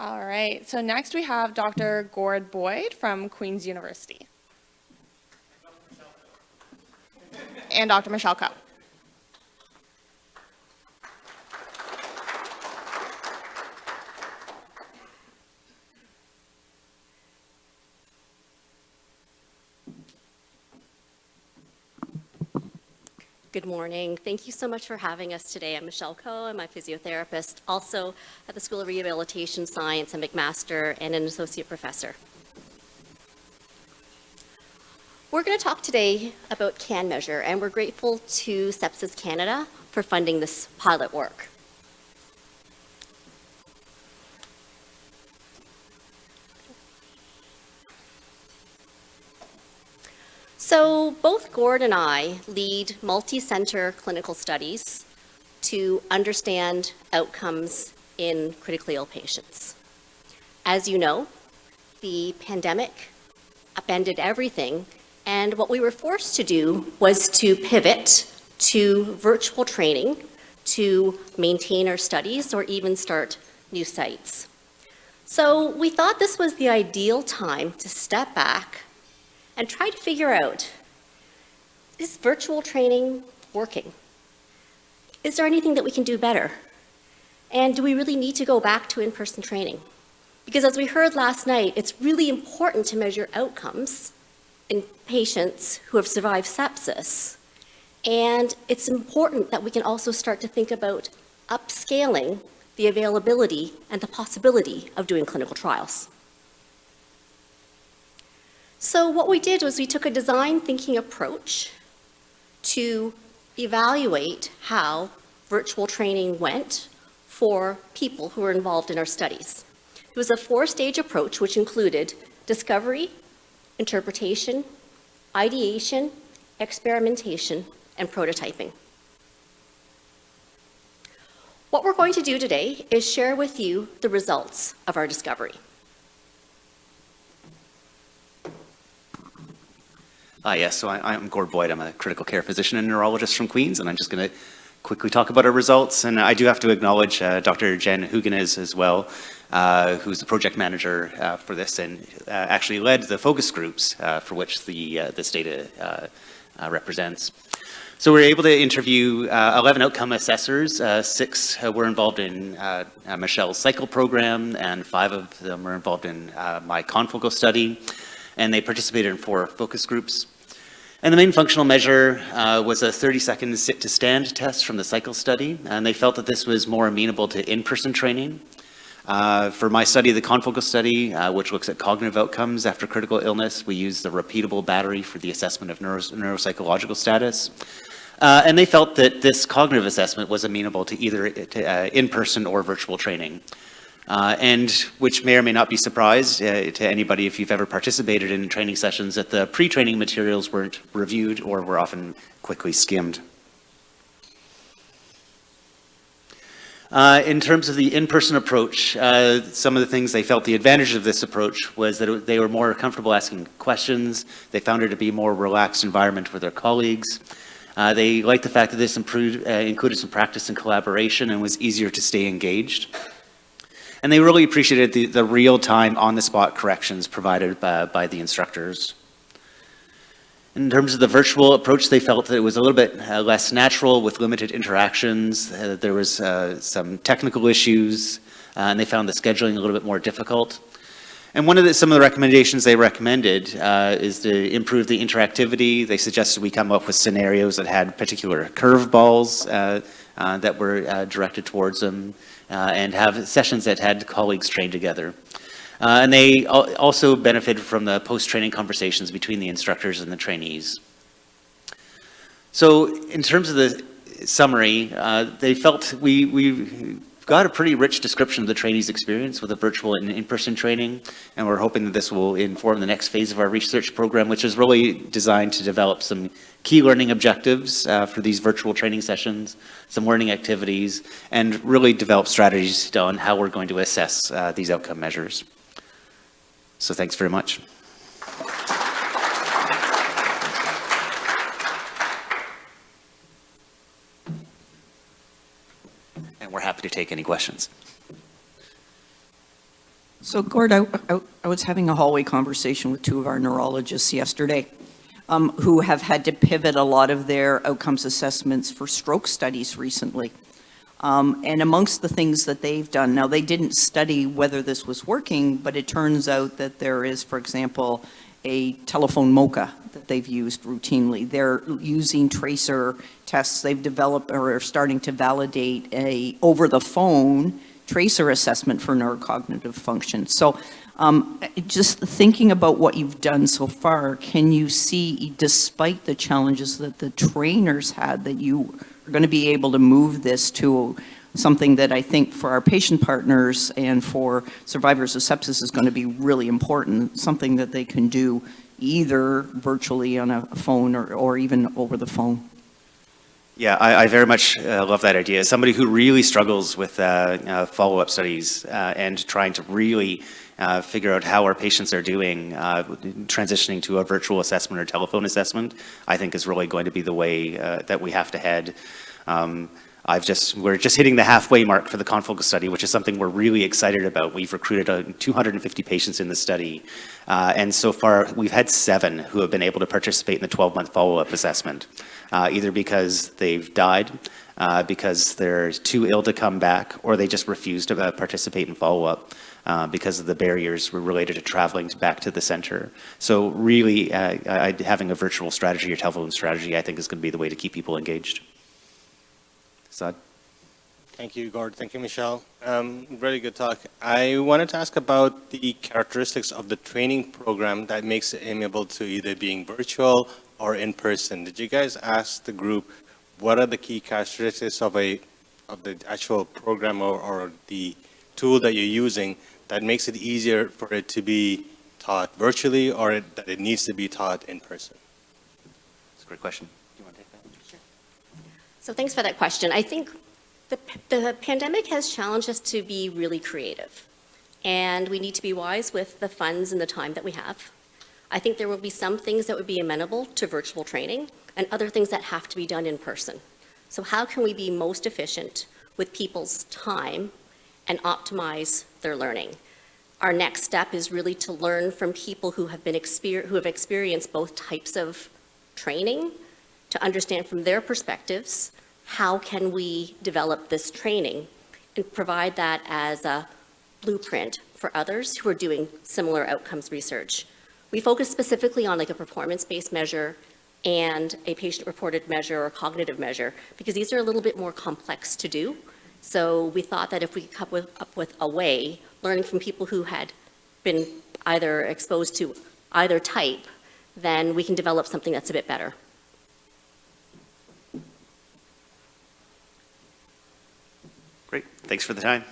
All right, so next we have Dr. Gord Boyd from Queen's University. And Dr. Michelle Coe. Good morning. Thank you so much for having us today. I'm Michelle Coe. I'm a physiotherapist, also at the School of Rehabilitation Science, a McMaster, and an associate professor. We're going to talk today about CAN Measure, and we're grateful to Sepsis Canada for funding this pilot work. So both Gord and I lead multi-center clinical studies to understand outcomes in critically ill patients. As you know, the pandemic upended everything, and what we were forced to do was to pivot to virtual training to maintain our studies or even start new sites. So we thought this was the ideal time to step back and try to figure out, is virtual training working? Is there anything that we can do better? And do we really need to go back to in-person training? Because as we heard last night, it's really important to measure outcomes in patients who have survived sepsis. And it's important that we can also start to think about upscaling the availability and the possibility of doing clinical trials. So what we did was we took a design thinking approach to evaluate how virtual training went for people who were involved in our studies. It was a 4-stage approach which included discovery, interpretation, ideation, experimentation, and prototyping. What we're going to do today is share with you the results of our discovery. Yes, so I'm Gord Boyd. I'm a critical care physician and neurologist from Queens, and I'm just going to quickly talk about our results. And I do have to acknowledge Dr. Jen Huguenez as well, who's the project manager for this and actually led the focus groups for which this data represents. So we were able to interview 11 outcome assessors. 6 were involved in Michelle's cycle program, and 5 of them were involved in my confocal study. And they participated in 4 focus groups. And the main functional measure was a 30-second sit-to-stand test from the cycle study, and they felt that this was more amenable to in-person training. For my study, the confocal study, which looks at cognitive outcomes after critical illness, we used the repeatable battery for the assessment of neuropsychological status. And they felt that this cognitive assessment was amenable to either in-person or virtual training. And which may or may not be surprised to anybody if you've ever participated in training sessions that the pre-training materials weren't reviewed or were often quickly skimmed. In terms of the in-person approach, some of the things they felt the advantage of this approach was that they were more comfortable asking questions. They found it to be a more relaxed environment with their colleagues. They liked the fact that this included some practice and collaboration and was easier to stay engaged. And they really appreciated the real-time, on-the-spot corrections provided by the instructors. In terms of the virtual approach, they felt that it was a little bit less natural with limited interactions. There was some technical issues, and they found the scheduling a little bit more difficult. And some of the recommendations they recommended is to improve the interactivity. They suggested we come up with scenarios that had particular curveballs that were directed towards them, and have sessions that had colleagues train together. And they also benefited from the post-training conversations between the instructors and the trainees. So in terms of the summary, they felt we got a pretty rich description of the trainees' experience with the virtual and in-person training, and we're hoping that this will inform the next phase of our research program, which is really designed to develop some key learning objectives for these virtual training sessions, some learning activities, and really develop strategies on how we're going to assess these outcome measures. So thanks very much. And we're happy to take any questions. So Gord, I was having a hallway conversation with two of our neurologists yesterday who have had to pivot a lot of their outcomes assessments for stroke studies recently. And amongst the things that they've done, now they didn't study whether this was working, but it turns out that there is, for example, a telephone mocha that they've used routinely. They're using tracer tests. They've developed or are starting to validate a over-the-phone tracer assessment for neurocognitive function. So just thinking about what you've done so far, can you see, despite the challenges that the trainers had, that you are going to be able to move this to something that I think for our patient partners and for survivors of sepsis is going to be really important, something that they can do either virtually on a phone or even over the phone? Yeah, I very much love that idea. As somebody who really struggles with follow-up studies and trying to really figure out how our patients are doing, transitioning to a virtual assessment or telephone assessment, I think is really going to be the way that we have to head. We're just hitting the halfway mark for the Confocus study, which is something we're really excited about. We've recruited 250 patients in the study, and so far we've had 7 who have been able to participate in the 12-month follow-up assessment, either because they've died, because they're too ill to come back, or they just refuse to participate in follow-up because of the barriers related to traveling back to the center. So really, having a virtual strategy or telephone strategy, I think, is going to be the way to keep people engaged. Saad? Thank you, Gord. Thank you, Michelle. Really good talk. I wanted to ask about the characteristics of the training program that makes it amenable to either being virtual or in person. Did you guys ask the group what are the key characteristics of the actual program or the tool that you're using that makes it easier for it to be taught virtually or that it needs to be taught in person? That's a great question. Do you want to take that? So thanks for that question. I think the pandemic has challenged us to be really creative, and we need to be wise with the funds and the time that we have. I think there will be some things that would be amenable to virtual training and other things that have to be done in person. So how can we be most efficient with people's time and optimize their learning? Our next step is really to learn from people who have experienced both types of training, to understand from their perspectives, how can we develop this training and provide that as a blueprint for others who are doing similar outcomes research. We focus specifically on like a performance-based measure and a patient-reported measure or cognitive measure because these are a little bit more complex to do. So we thought that if we come up with a way, learning from people who had been either exposed to either type, then we can develop something that's a bit better. Great. Thanks for the time.